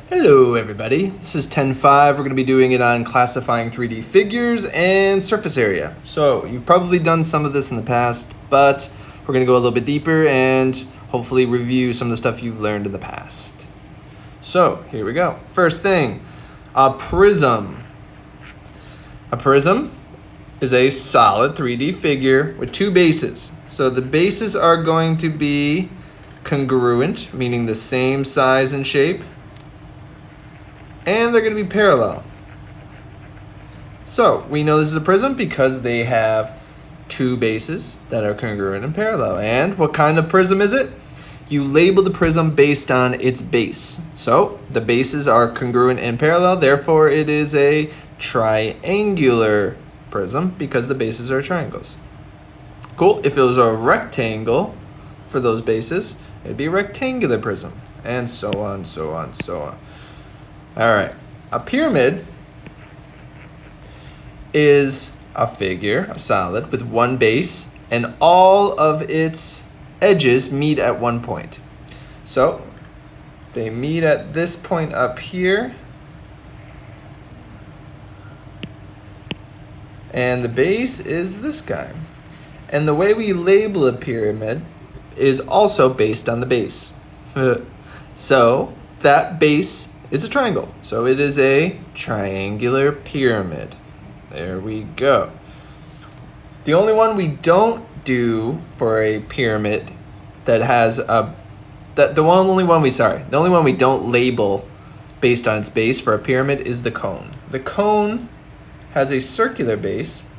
Hello everybody, this is 10.5. We're going to be doing it on classifying 3D figures and surface area. So you've probably done some of this in the past, but we're going to go a little bit deeper and hopefully review some of the stuff you've learned in the past. So here we go. First thing, a prism. A prism is a solid 3D figure with two bases. So the bases are going to be congruent, meaning the same size and shape, and they're going to be parallel. So we know this is a prism because they have two bases that are congruent and parallel. And what kind of prism is it? You label the prism based on its base. So the bases are congruent and parallel, therefore it is a triangular prism because the bases are triangles. Cool. If it was a rectangle for those bases, it'd be a rectangular prism, and so on, so on, so on. All right, a pyramid is a figure, a solid, with one base, and all of its edges meet at one point. So they meet at this point up here, and the base is this guy. And the way we label a pyramid is also based on the base. So that base is a triangle. So it is a triangular pyramid. There we go. The only one we don't do for a pyramid that has a the only one we don't label based on its base for a pyramid is the cone. The cone has a circular base.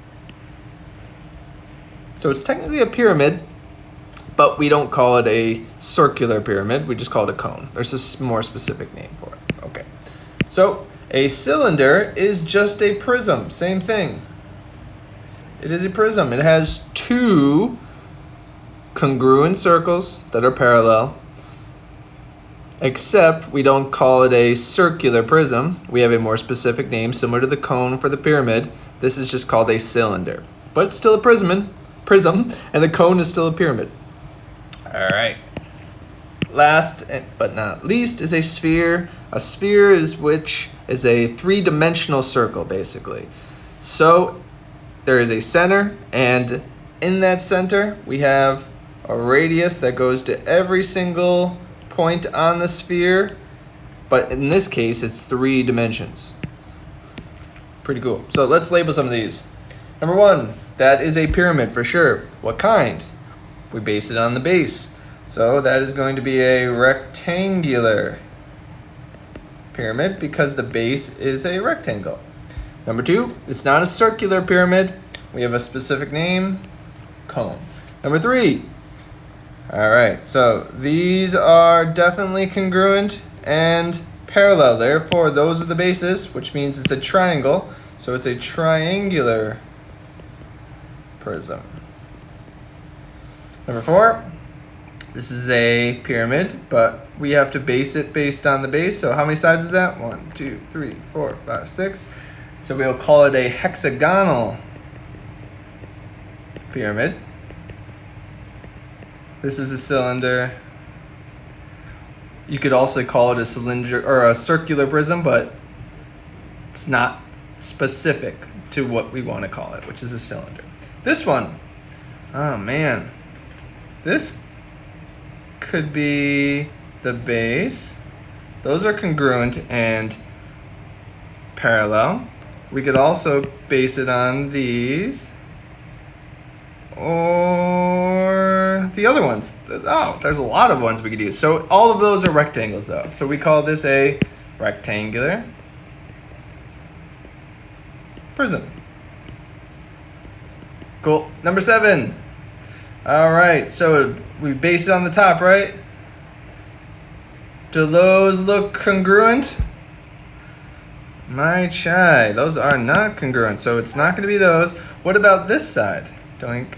So it's technically a pyramid, but we don't call it a circular pyramid. We just call it a cone. There's a more specific name for it. Okay. So a cylinder is just a prism. Same thing. It is a prism. It has two congruent circles that are parallel, except we don't call it a circular prism. We have a more specific name similar to the cone for the pyramid. This is just called a cylinder, but it's still a prism, and the cone is still a pyramid. All right. Last but not least is a sphere. A sphere is a three-dimensional circle, basically. So there is a center, and in that center we have a radius that goes to every single point on the sphere, but in this case it's 3 dimensions. Pretty cool. So let's label some of these. Number 1, that is a pyramid for sure. What kind? We base it on the base. So that is going to be a rectangular pyramid because the base is a rectangle. Number 2, it's not a circular pyramid. We have a specific name, cone. Number 3, all right, so these are definitely congruent and parallel. Therefore, those are the bases, which means it's a triangle. So it's a triangular prism. Number 4, this is a pyramid, but we have to base it based on the base. So how many sides is that? 1, 2, 3, 4, 5, 6. So we'll call it a hexagonal pyramid. This is a cylinder. You could also call it a cylinder or a circular prism, but it's not specific to what we want to call it, which is a cylinder. This one, oh man, this could be the base. Those are congruent and parallel. We could also base it on these or the other ones. Oh, there's a lot of ones we could use. So all of those are rectangles though. So we call this a rectangular prism. Cool. Number 7. All right, so we base it on the top, right? Do those look congruent? My chai, those are not congruent, so it's not going to be those. What about this side? Doink,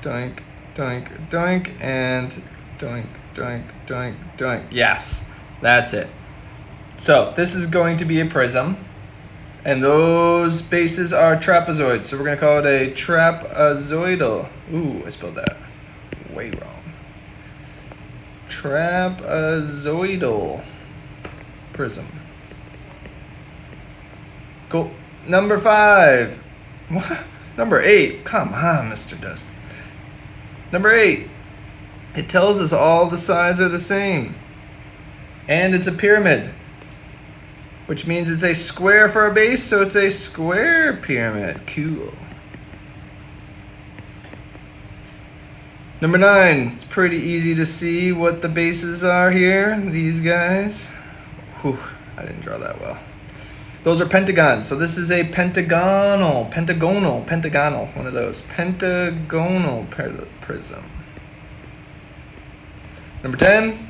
doink, doink, doink, and doink, doink, doink, doink. Yes, that's it. So this is going to be a prism, and those bases are trapezoids. So we're going to call it a trapezoidal. Ooh, I spelled that way wrong. Trapezoidal prism. Cool. Number 5. What? Number 8. Come on, Mr. Dust. Number 8. It tells us all the sides are the same. And it's a pyramid, which means it's a square for a base, so it's a square pyramid. Cool. Number 9. It's pretty easy to see what the bases are here. These guys. Whew, I didn't draw that well. Those are pentagons. So this is a pentagonal, one of those. Pentagonal prism. Number 10,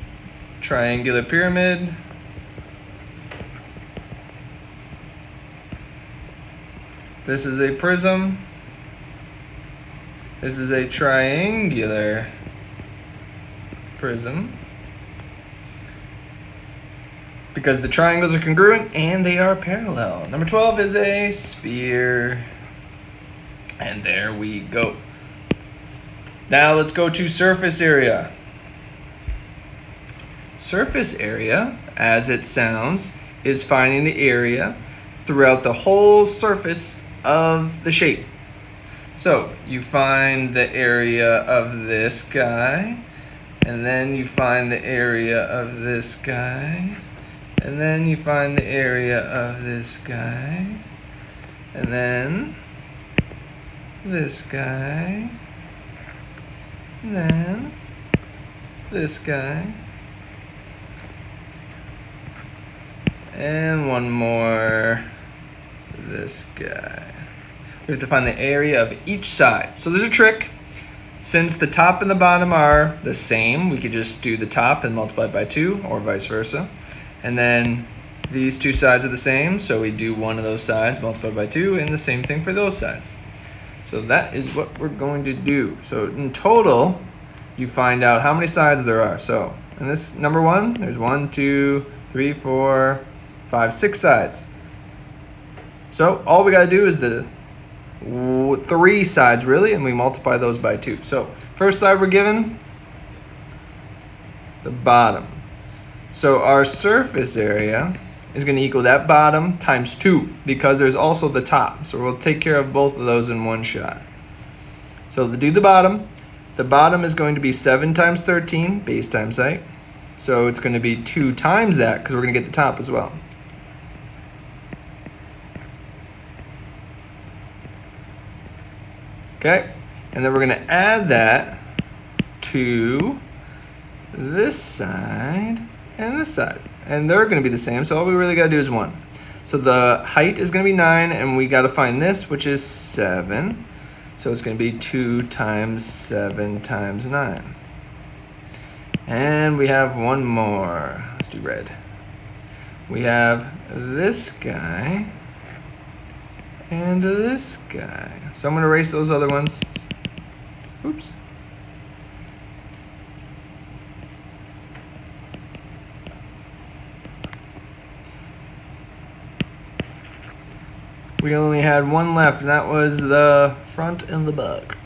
triangular pyramid. This is a prism. This is a triangular prism. Because the triangles are congruent and they are parallel. Number 12 is a sphere. And there we go. Now let's go to surface area. Surface area, as it sounds, is finding the area throughout the whole surface of the shape. So you find the area of this guy, and then you find the area of this guy, and then you find the area of this guy, and then this guy, and then this guy, and one more, this guy. We have to find the area of each side. So there's a trick. Since the top and the bottom are the same, we could just do the top and multiply by 2, or vice versa. And then these two sides are the same, so we do one of those sides multiplied by 2, and the same thing for those sides. So that is what we're going to do. So in total, you find out how many sides there are. So in this number 1, there's 1, 2, 3, 4, 5, 6 sides. So all we gotta do is the 3 sides really, and we multiply those by 2. So first side we're given, the bottom. So our surface area is going to equal that bottom times 2, because there's also the top. So we'll take care of both of those in one shot. So to do the bottom is going to be 7 times 13, base times height. So it's going to be 2 times that, because we're going to get the top as well. Okay, and then we're going to add that to this side and this side, and they're going to be the same, so all we really got to do is 1. So the height is going to be 9, and we got to find this, which is 7. So it's going to be 2 times 7 times 9. And we have one more. Let's do red. We have this guy and this guy. So I'm going to erase those other ones. Oops. We only had one left, and that was the front and the back.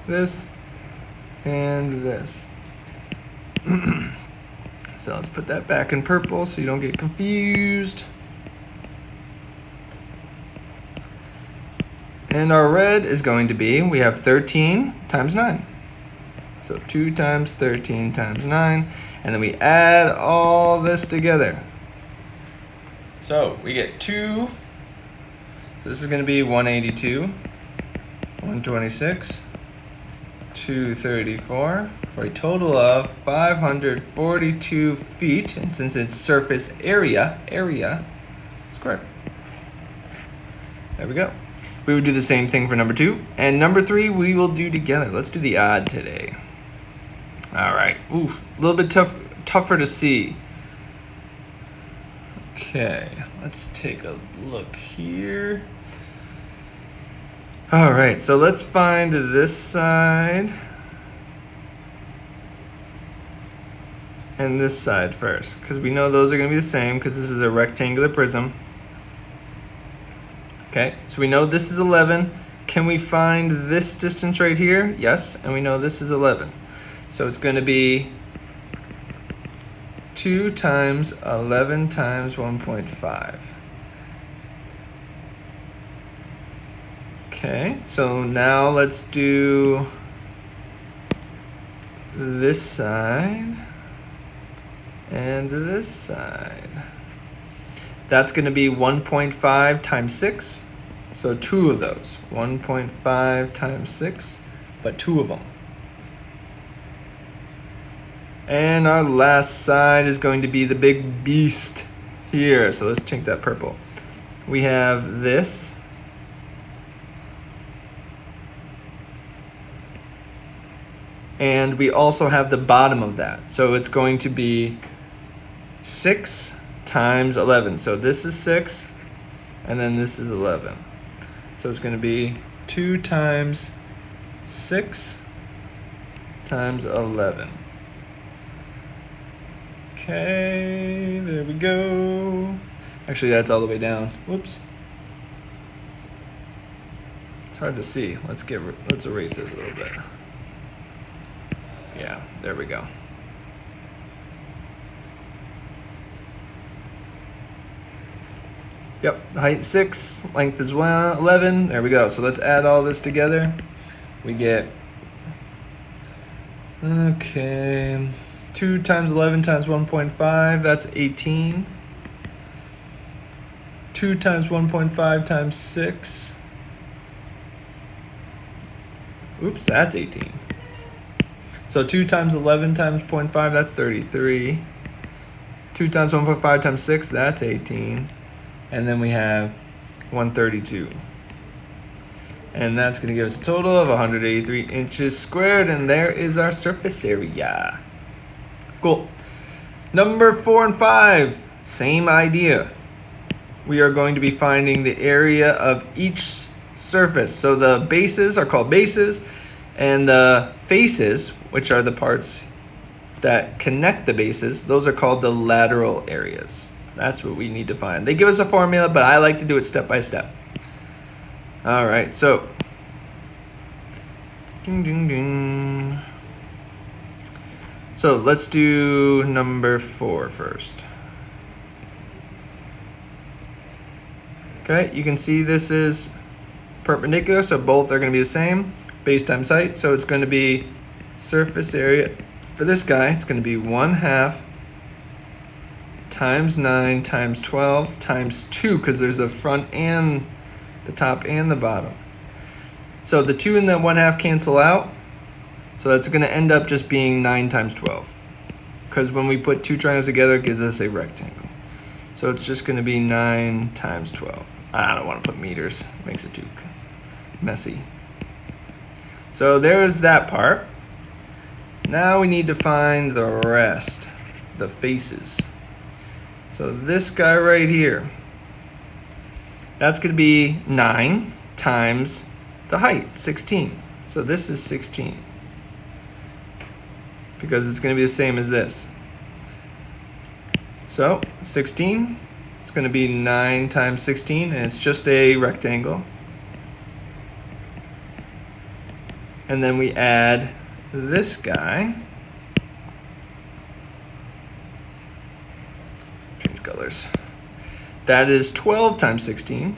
This and this. So let's put that back in purple so you don't get confused. And our red is going to be, we have 13 times 9. So 2 times 13 times 9. And then we add all this together. So we get 2. So this is going to be 182, 126, 234, for a total of 542 feet. And since it's surface area squared. There we go. We would do the same thing for number 2. And number 3 we will do together. Let's do the odd today. All right. Ooh, a little bit tougher to see. Okay, let's take a look here. All right, so let's find this side and this side first, because we know those are going to be the same because this is a rectangular prism. Okay, so we know this is 11. Can we find this distance right here? Yes, and we know this is 11. So it's going to be 2 times 11 times 1.5. Okay, so now let's do this side and this side. That's going to be 1.5 times 6. So 2 of those. 1.5 times 6, but 2 of them. And our last side is going to be the big beast here. So let's take that purple. We have this. And we also have the bottom of that. So it's going to be 6 times 11. So this is 6, and then this is 11. So it's going to be 2 times 6 times 11. Okay, there we go. Actually, that's all the way down. Whoops. It's hard to see. Let's erase this a little bit. Yeah, there we go. Yep, height 6, length is 11. There we go. So let's add all this together. We get, okay, 2 times 11 times 1.5, that's 18. 2 times 1.5 times 6. Oops, that's 18. So 2 times 11 times 0.5, that's 33. 2 times 1.5 times 6, that's 18. And then we have 132. And that's going to give us a total of 183 inches squared. And there is our surface area. Cool. Number 4 and 5, same idea. We are going to be finding the area of each surface. So the bases are called bases, and the faces, which are the parts that connect the bases, those are called the lateral areas. That's what we need to find. They give us a formula, but I like to do it step by step. All right, so ding, ding, ding. So let's do number 4 first. Okay, you can see this is perpendicular, so both are going to be the same. Base times height, so it's going to be surface area for this guy. It's going to be 1/2 times 9 times 12 times 2, because there's a front and the top and the bottom. So the 2 and the 1/2 cancel out. So that's going to end up just being 9 times 12. Because when we put 2 triangles together, it gives us a rectangle. So it's just going to be 9 times 12. I don't want to put meters. It makes it too messy. So there's that part. Now we need to find the rest, the faces. So this guy right here, that's going to be 9 times the height, 16. So this is 16. Because it's going to be the same as this. So 16, it's going to be 9 times 16, and it's just a rectangle. And then we add this guy. Change colors. That is 12 times 16.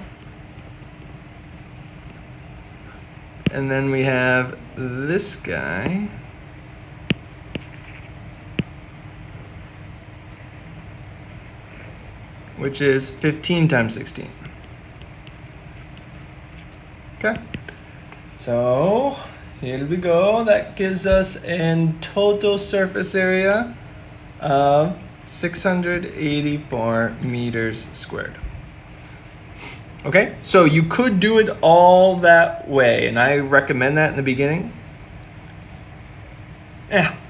And then we have this guy. Which is 15 times 16. Okay. So here we go. That gives us a total surface area of 684 meters squared. Okay, so you could do it all that way, and I recommend that in the beginning.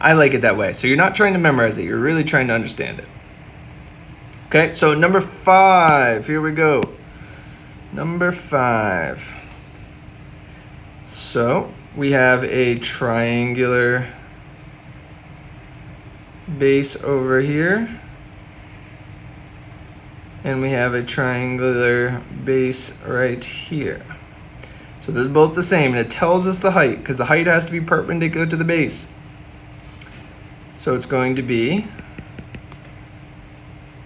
I like it that way. So you're not trying to memorize it, you're really trying to understand it. Okay, so number 5, here we go. Number 5. So we have a triangular base over here. And we have a triangular base right here. So they're both the same, and it tells us the height, because the height has to be perpendicular to the base. So it's going to be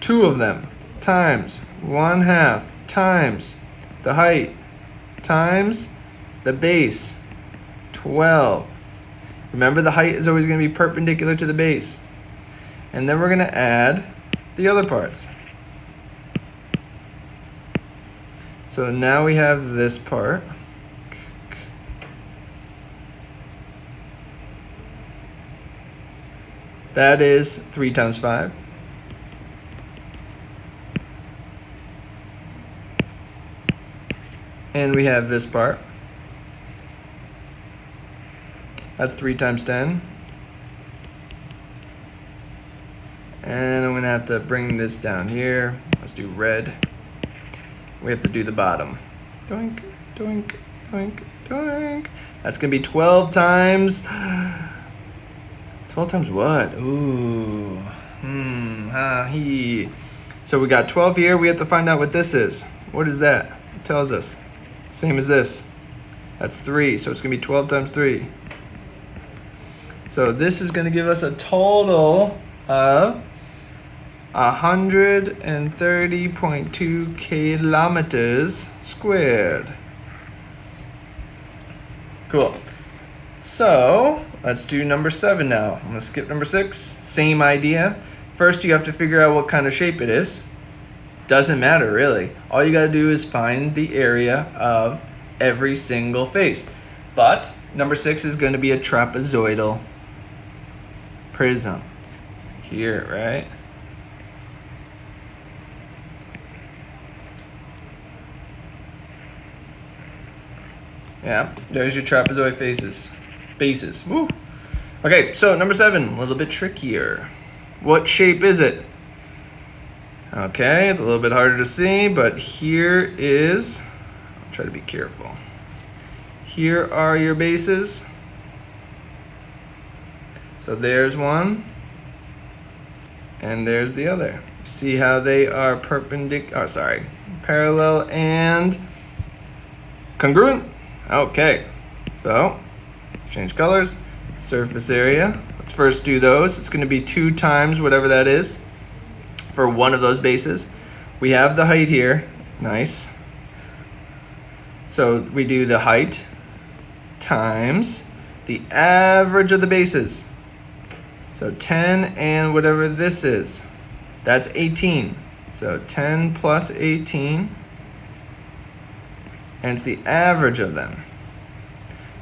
2 of them times 1/2 times the height times the base, 12. Remember, the height is always going to be perpendicular to the base. And then we're going to add the other parts. So now we have this part. That is 3 times 5. And we have this part. That's 3 times 10. And I'm going to have to bring this down here. Let's do red. We have to do the bottom. Doink, doink, doink, doink. That's going to be 12 times... 12 times what? Ooh. He. So we got 12 here. We have to find out what this is. What is that? It tells us. Same as this. That's 3. So it's going to be 12 times 3. So this is going to give us a total of 130.2 kilometers squared. Cool. So let's do number 7 now. I'm going to skip number 6. Same idea. First, you have to figure out what kind of shape it is. Doesn't matter, really. All you got to do is find the area of every single face. But number 6 is going to be a trapezoidal prism. Here, right? Yeah, there's your trapezoid bases. Woo. Okay, so number 7, a little bit trickier. What shape is it? Okay, it's a little bit harder to see, but here is, I'll try to be careful. Here are your bases. So there's one, and there's the other. See how they are parallel and congruent? Okay, so change colors, surface area. Let's first do those. It's going to be 2 times whatever that is for one of those bases. We have the height here. Nice. So we do the height times the average of the bases. So 10 and whatever this is. That's 18. So 10 plus 18. And it's the average of them.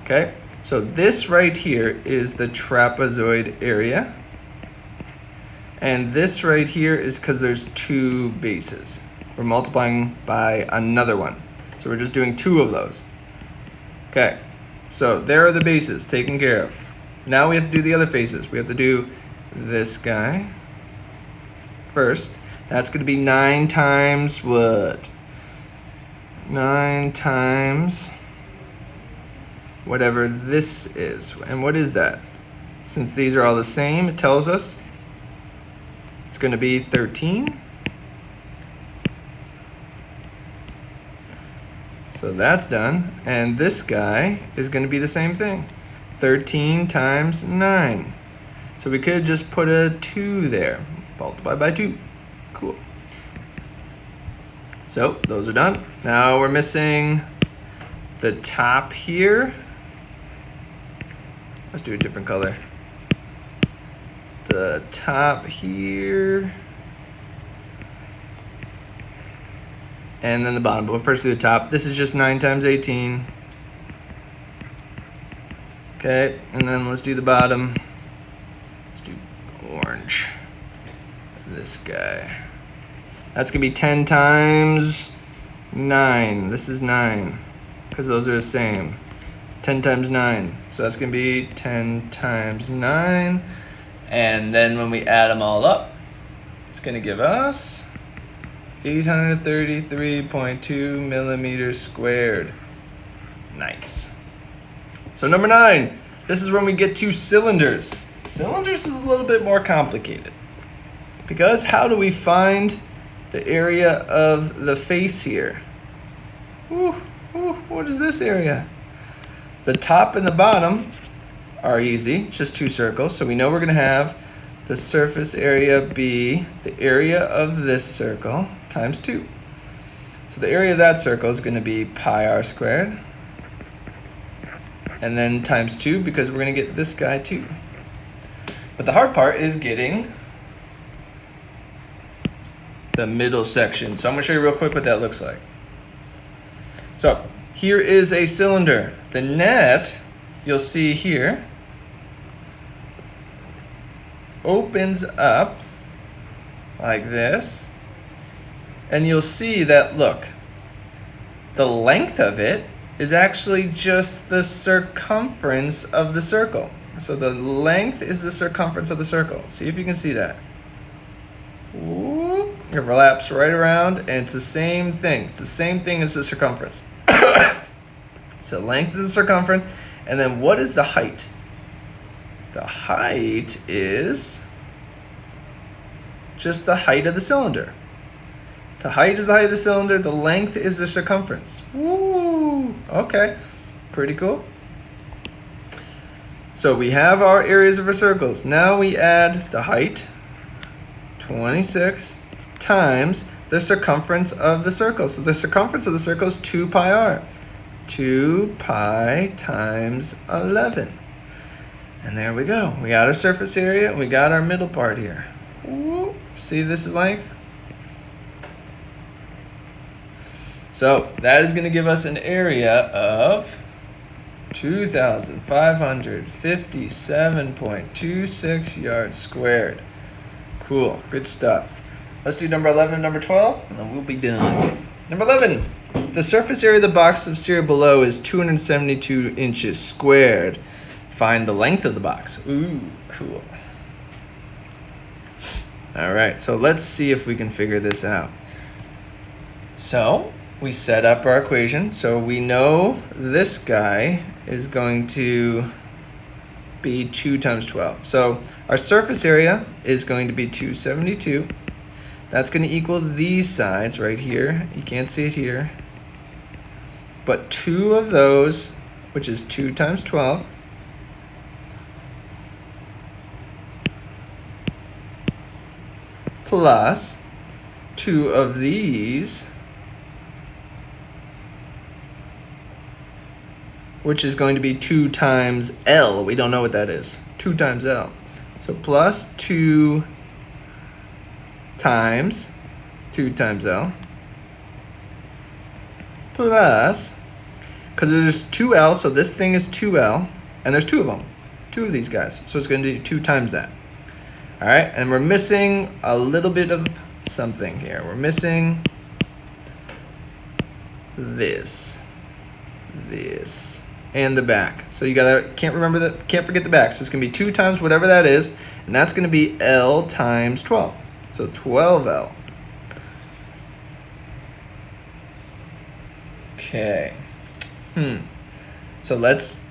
Okay, so this right here is the trapezoid area. And this right here is because there's 2 bases. We're multiplying by another one. So we're just doing 2 of those. Okay, so there are the bases taken care of. Now we have to do the other faces. We have to do this guy first. That's going to be 9 times what? 9 times whatever this is. And what is that? Since these are all the same, it tells us it's going to be 13. So that's done. And this guy is going to be the same thing. 13 times 9. So we could just put a 2 there. Multiply by 2. Cool. So those are done. Now we're missing the top here. Let's do a different color. The top here. And then the bottom. But first do the top. This is just 9 times 18. Okay, and then let's do the bottom. Let's do orange. This guy. That's going to be 10 times 9. This is 9, because those are the same. 10 times 9. So that's going to be 10 times 9. And then when we add them all up, it's going to give us 833.2 millimeters squared. Nice. So number 9, this is when we get to cylinders. Cylinders is a little bit more complicated. Because how do we find the area of the face here? What is this area? The top and the bottom are easy, just 2 circles. So we know we're going to have the surface area be the area of this circle times 2. So the area of that circle is going to be pi r squared. And then times 2 because we're going to get this guy too. But the hard part is getting the middle section. So I'm going to show you real quick what that looks like. So here is a cylinder. The net, you'll see here, opens up like this. And you'll see that, look, the length of it is actually just the circumference of the circle. So the length is the circumference of the circle. See if you can see that. Whoop. It wraps right around, and it's the same thing. It's the same thing as the circumference. So length is the circumference, and then what is the height? The height is just the height of the cylinder. The height is the height of the cylinder, the length is the circumference. Woo! Okay, pretty cool. So we have our areas of our circles. Now we add the height, 26, times the circumference of the circle. So the circumference of the circle is 2 pi r. 2 pi times 11. And there we go. We got our surface area, and we got our middle part here. Woo! See this length? So that is going to give us an area of 2,557.26 yards squared. Cool, good stuff. Let's do number 11 and number 12, and then we'll be done. Number 11, the surface area of the box of cereal below is 272 inches squared. Find the length of the box. Ooh, cool. All right, so let's see if we can figure this out. So we set up our equation. So we know this guy is going to be 2 times 12. So our surface area is going to be 272. That's going to equal these sides right here. You can't see it here. But 2 of those, which is 2 times 12, plus 2 of these, which is going to be 2 times L. We don't know what that is. 2 times L. So plus 2 times L. Plus, because there's 2L, so this thing is 2L, and there's 2 of them. 2 of these guys. So it's going to be 2 times that. All right, and we're missing a little bit of something here. We're missing this, and the back. So you can't forget the back. So it's gonna be 2 times whatever that is, and that's gonna be L times 12. So 12L. Okay. So let's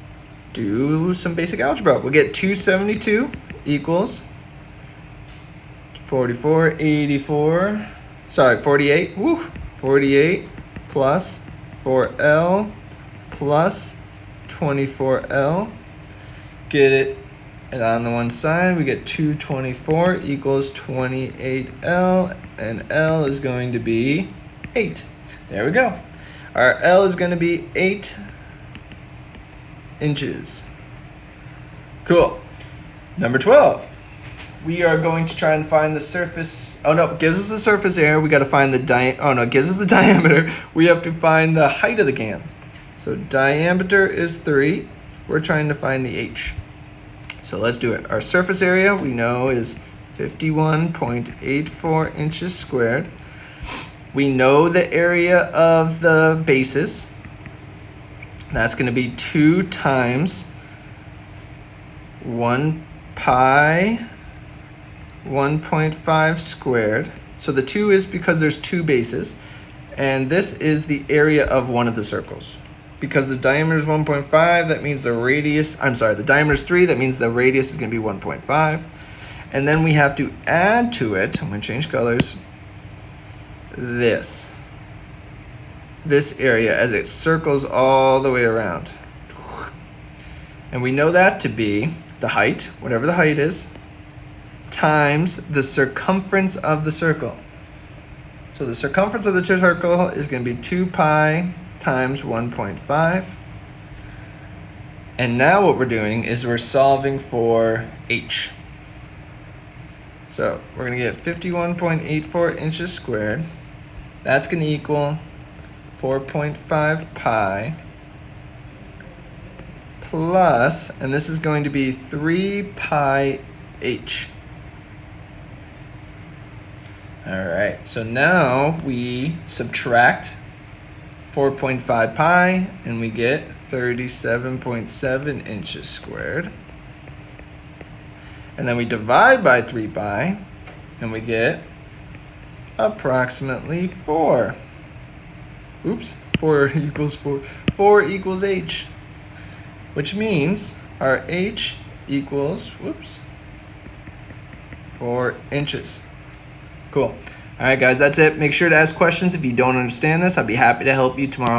do some basic algebra. We'll get 272 equals 48. Woo. 48 plus 4L plus 24L. Get it. And on the one side, we get 224 equals 28L. And L is going to be 8. There we go. Our L is going to be 8 inches. Cool. Number 12. We are going to try and find the surface. Oh no, it gives us the surface area. We got to find the it gives us the diameter. We have to find the height of the can. So diameter is 3. We're trying to find the h. So let's do it. Our surface area we know is 51.84 inches squared. We know the area of the bases. That's going to be 2 times 1 pi 1.5 squared. So the 2 is because there's 2 bases. And this is the area of one of the circles. Because the diameter is 1.5, that means the diameter is 3, that means the radius is going to be 1.5. And then we have to add to it, I'm going to change colors, this area as it circles all the way around. And we know that to be the height, whatever the height is, times the circumference of the circle. So the circumference of the circle is going to be 2 pi times 1.5. And now what we're doing is we're solving for h. So we're going to get 51.84 inches squared. That's going to equal 4.5 pi plus, and this is going to be 3 pi h. All right, so now we subtract 4.5 pi and we get 37.7 inches squared. And then we divide by 3 pi and we get approximately 4. Oops, 4 equals 4. 4 equals h, which means our h equals, 4 inches. Cool. All right, guys, that's it. Make sure to ask questions if you don't understand this. I'd be happy to help you tomorrow.